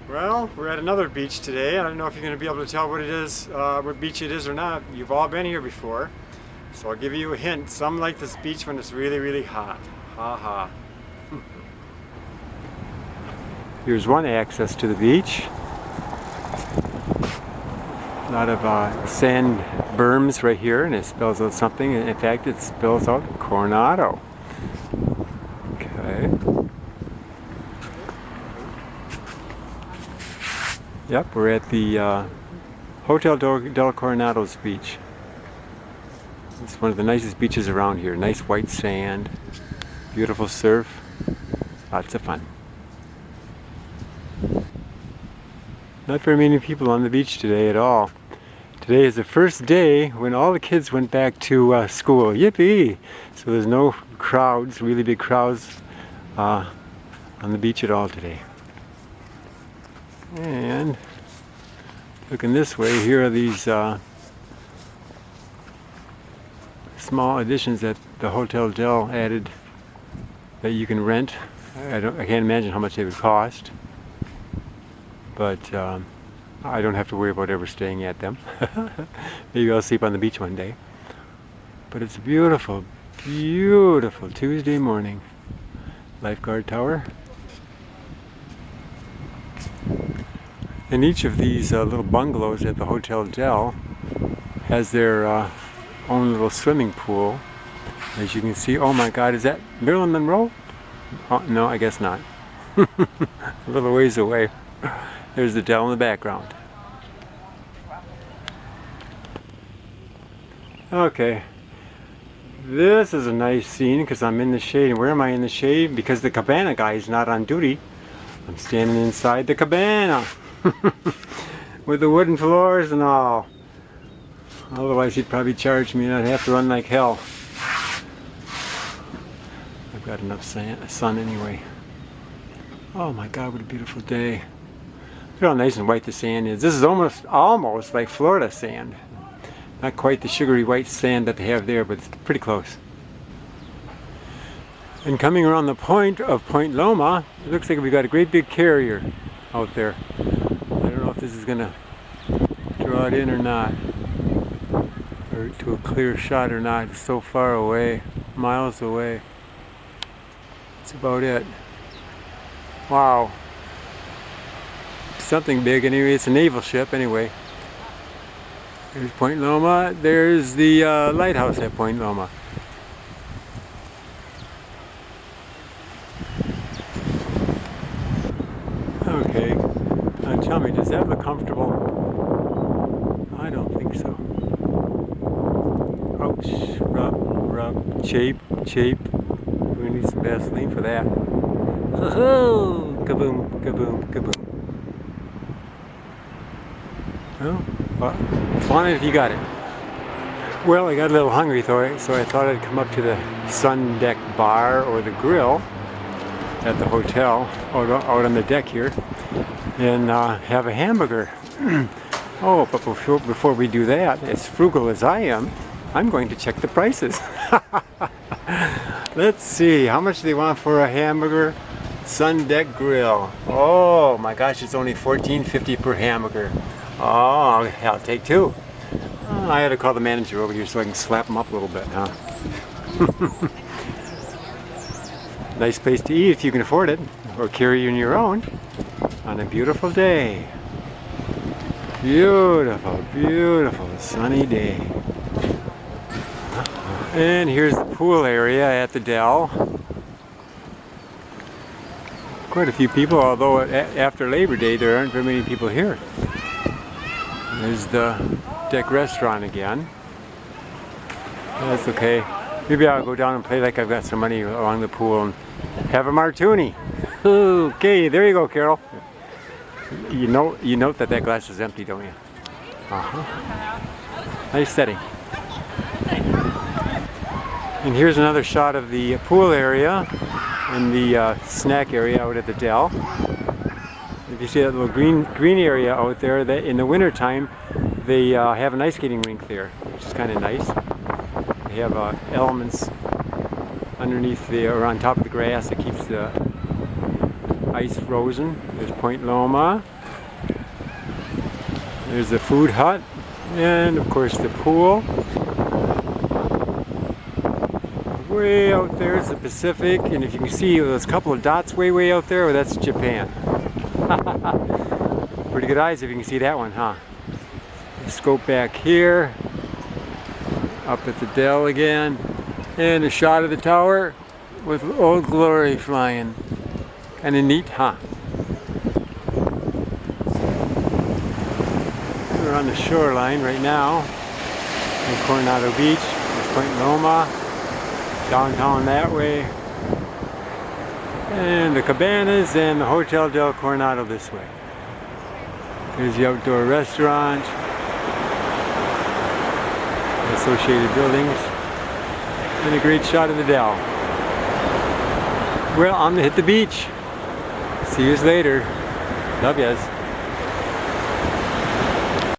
Well, we're at another beach today. I don't know if you're going to be able to tell what it is, what beach it is or not. You've all been here before, so I'll give you a hint. Some like this beach when it's really, really hot. Ha ha. Here's one access to the beach. A lot of sand berms right here, and it spells out something. In fact, it spells out Coronado. Okay. Yep, we're at the Hotel del Coronado's beach. It's one of the nicest beaches around here. Nice white sand, beautiful surf, lots of fun. Not very many people on the beach today at all. Today is the first day when all the kids went back to school. Yippee! So there's no crowds, really big crowds on the beach at all today. And looking this way, here are these small additions that the Hotel Del added that you can rent. I can't imagine how much they would cost, but I don't have to worry about ever staying at them. Maybe I'll sleep on the beach one day. But it's a beautiful, beautiful Tuesday morning. Lifeguard tower. And each of these little bungalows at the Hotel Del has their own little swimming pool. As you can see, oh my God, is that Marilyn Monroe? Oh, no, I guess not. A little ways away. There's the Del in the background. Okay, this is a nice scene because I'm in the shade. And where am I in the shade? Because the cabana guy is not on duty. I'm standing inside the cabana with the wooden floors and all. Otherwise he'd probably charge me and I'd have to run like hell. I've got enough sun anyway. Oh my God, what a beautiful day. Look how nice and white the sand is. This is almost like Florida sand. Not quite the sugary white sand that they have there, but it's pretty close. And coming around the point of Point Loma, it looks like we've got a great big carrier out there. I don't know if this is going to draw it in or not, or to a clear shot or not. It's so far away, miles away. That's about it. Wow. Something big anyway. It's a naval ship anyway. There's Point Loma. There's the lighthouse at Point Loma. Okay. Now tell me, does that look comfortable? I don't think so. Ouch. Rub. Chape. We need some Vaseline for that. Oh, kaboom, kaboom, kaboom. Well, flaunt it if you got it. Well, I got a little hungry, so I thought I'd come up to the sun deck bar or the grill at the hotel, out on the deck here, and have a hamburger. Oh, but before we do that, as frugal as I am, I'm going to check the prices. Let's see, how much do they want for a hamburger? Sun deck grill. Oh my gosh, it's only $14.50 per hamburger. Oh, I'll take two. Oh, I had to call the manager over here so I can slap him up a little bit, huh? Nice place to eat if you can afford it, or carry in your own on a beautiful day. Beautiful, beautiful sunny day. And here's the pool area at the Del. Quite a few people, although after Labor Day there aren't very many people here. There's the deck restaurant again. That's okay. Maybe I'll go down and play like I've got some money along the pool and have a martini. Okay, there you go, Carol. You note that glass is empty, don't you? Nice setting. And here's another shot of the pool area and the snack area out at the Del. If you see that little green area out there, that in the winter time they have an ice skating rink there, which is kind of nice. They have elements underneath or on top of the grass that keeps the ice frozen. There's Point Loma. There's the food hut, and of course the pool. Way out there is the Pacific, and if you can see those couple of dots way out there, well, that's Japan. Pretty good eyes if you can see that one, huh? Scope back here, up at the Dell again, and a shot of the tower with Old Glory flying. Kind of neat, huh? We're on the shoreline right now in Coronado Beach, Point Loma, downtown that way, and the cabanas and the Hotel del Coronado this way. There's the outdoor restaurant, the associated buildings, and a great shot of the Dell. Well, I'm gonna hit the beach. See you later. Love yas.